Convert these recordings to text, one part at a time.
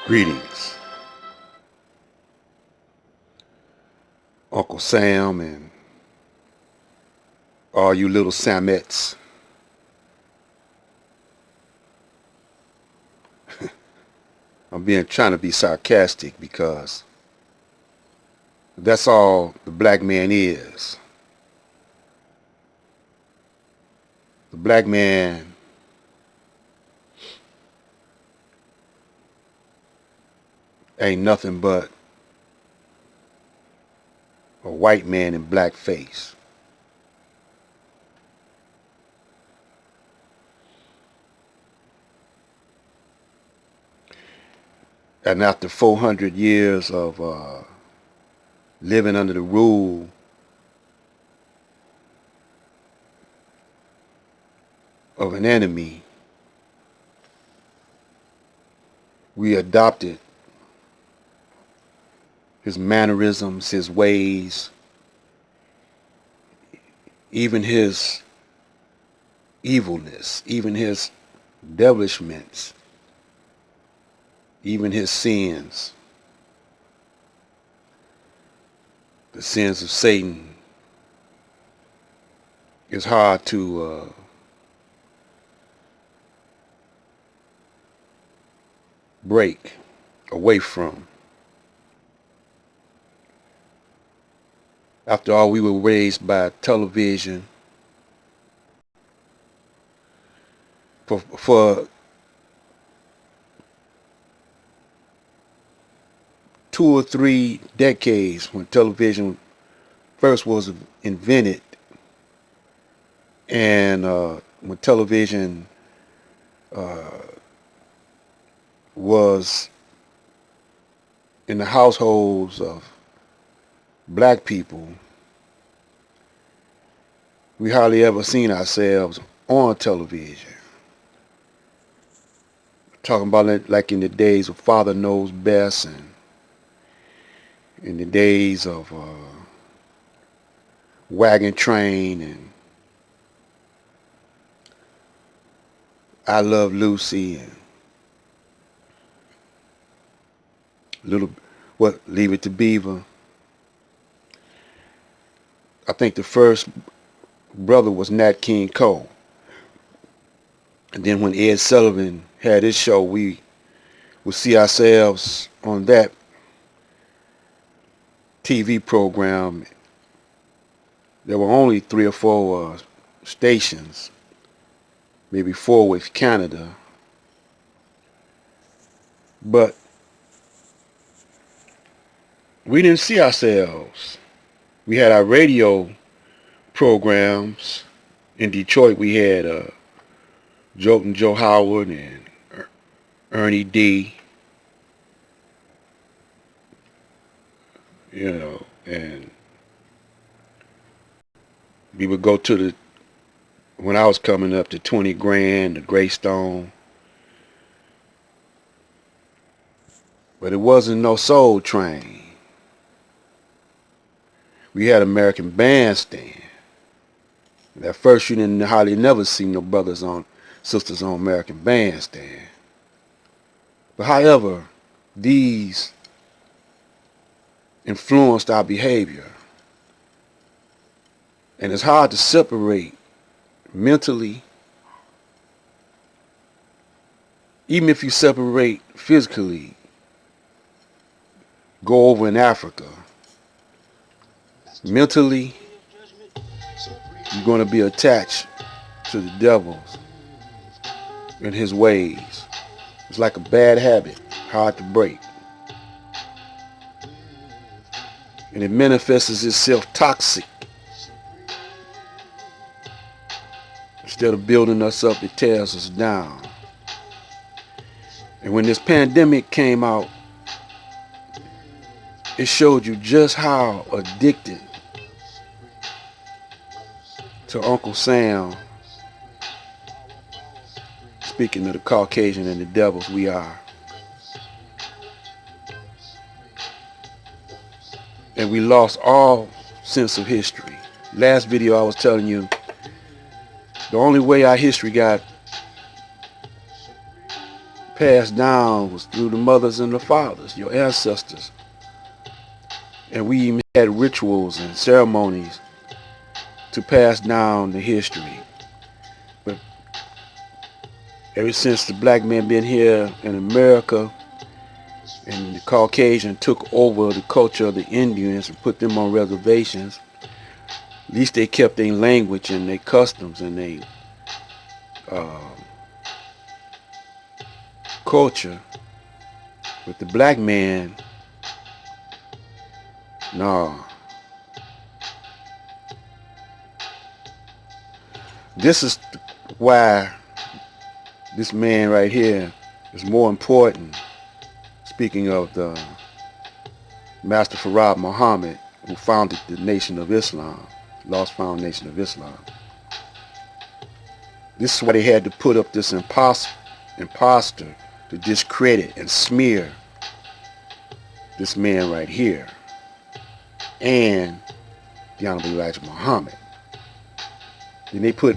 Greetings, Uncle Sam and all you little Samettes. Trying to be sarcastic because that's all the black man is. The black man ain't nothing but a white man in blackface. And after 400 years of living under the rule of an enemy, we adopted his mannerisms, his ways, even his evilness, even his devilishments, even his sins, the sins of Satan. It's hard to break away from. After all, we were raised by television for 2 or 3 decades when television first was invented, and when television was in the households of black people, we hardly ever seen ourselves on television. Talking about it like in the days of Father Knows Best and in the days of Wagon Train and I Love Lucy and Leave It to Beaver. I think the first brother was Nat King Cole. And then when Ed Sullivan had his show, we would see ourselves on that TV program. There were only 3 or 4 stations, maybe 4 with Canada. But we didn't see ourselves. We had our radio programs. In Detroit, we had Jolton Joe Howard and Ernie D. And we would go to when I was coming up, to 20 Grand, the Greystone. But it wasn't no Soul Train. We had American Bandstand. At first, you didn't hardly never see no sisters on American Bandstand. But however, these influenced our behavior. And it's hard to separate mentally, even if you separate physically. Go over in Africa. Mentally, you're going to be attached to the devil and his ways. It's like a bad habit, hard to break. And it manifests itself toxic. Instead of building us up, it tears us down. And when this pandemic came out, it showed you just how addicted to Uncle Sam, speaking of the Caucasian and the devils, we are. And we lost all sense of history. Last video I was telling you, the only way our history got passed down was through the mothers and the fathers, your ancestors. And we even had rituals and ceremonies to pass down the history. But ever since the black men been here in America and the Caucasian took over the culture of the Indians and put them on reservations, at least they kept their language and their customs and their culture. But the black man, no. This is why this man right here is more important. Speaking of the Master Farad Muhammad, who founded the Nation of Islam, lost found Nation of Islam. This is why they had to put up this imposter to discredit and smear this man right here and the Honorable Elijah Muhammad. Then they put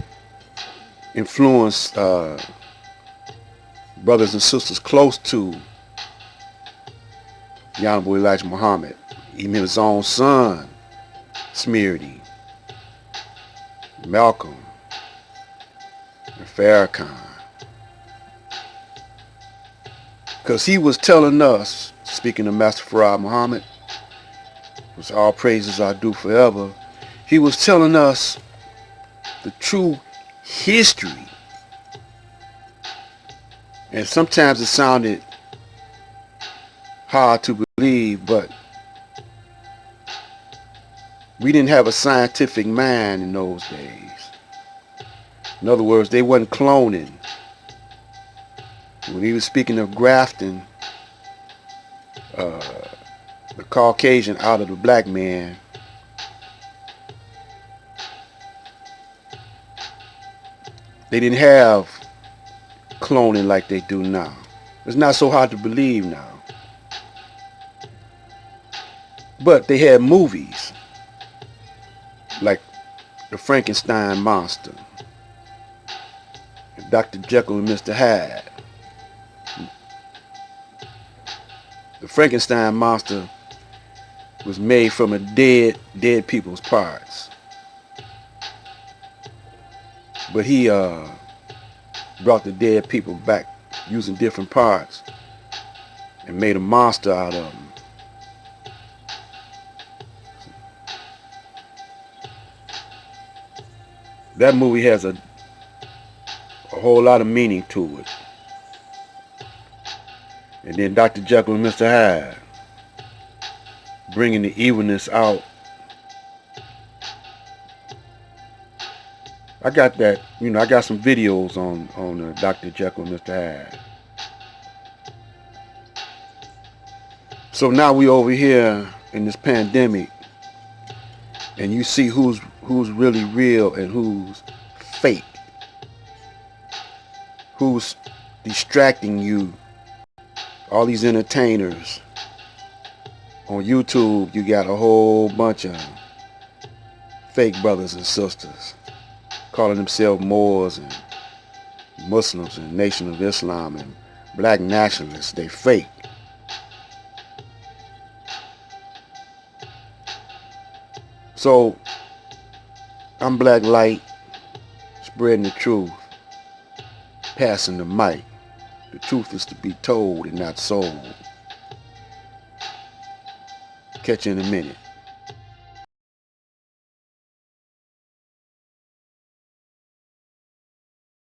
influenced brothers and sisters close to the Honorable Elijah Muhammad. Even his own son smeared him. Malcolm and Farrakhan. Because he was telling us, speaking of Master Farad Muhammad, which all praises are due forever, he was telling us the true history. And sometimes it sounded hard to believe, but we didn't have a scientific mind in those days. In other words, they wasn't cloning. When he was speaking of grafting the Caucasian out of the black man, they didn't have cloning like they do now. It's not so hard to believe now. But they had movies like the Frankenstein monster, and Dr. Jekyll and Mr. Hyde. The Frankenstein monster was made from a dead people's parts. But he brought the dead people back using different parts and made a monster out of them. That movie has a whole lot of meaning to it. And then Dr. Jekyll and Mr. Hyde, bringing the evilness out. I got that, I got some videos on Dr. Jekyll and Mr. Hyde. So now we over here in this pandemic, and you see who's really real and who's fake. Who's distracting you. All these entertainers. On YouTube, you got a whole bunch of fake brothers and sisters calling themselves Moors and Muslims and Nation of Islam and black nationalists. They fake. So I'm Black Light, spreading the truth, passing the mic. The truth is to be told and not sold. Catch you in a minute.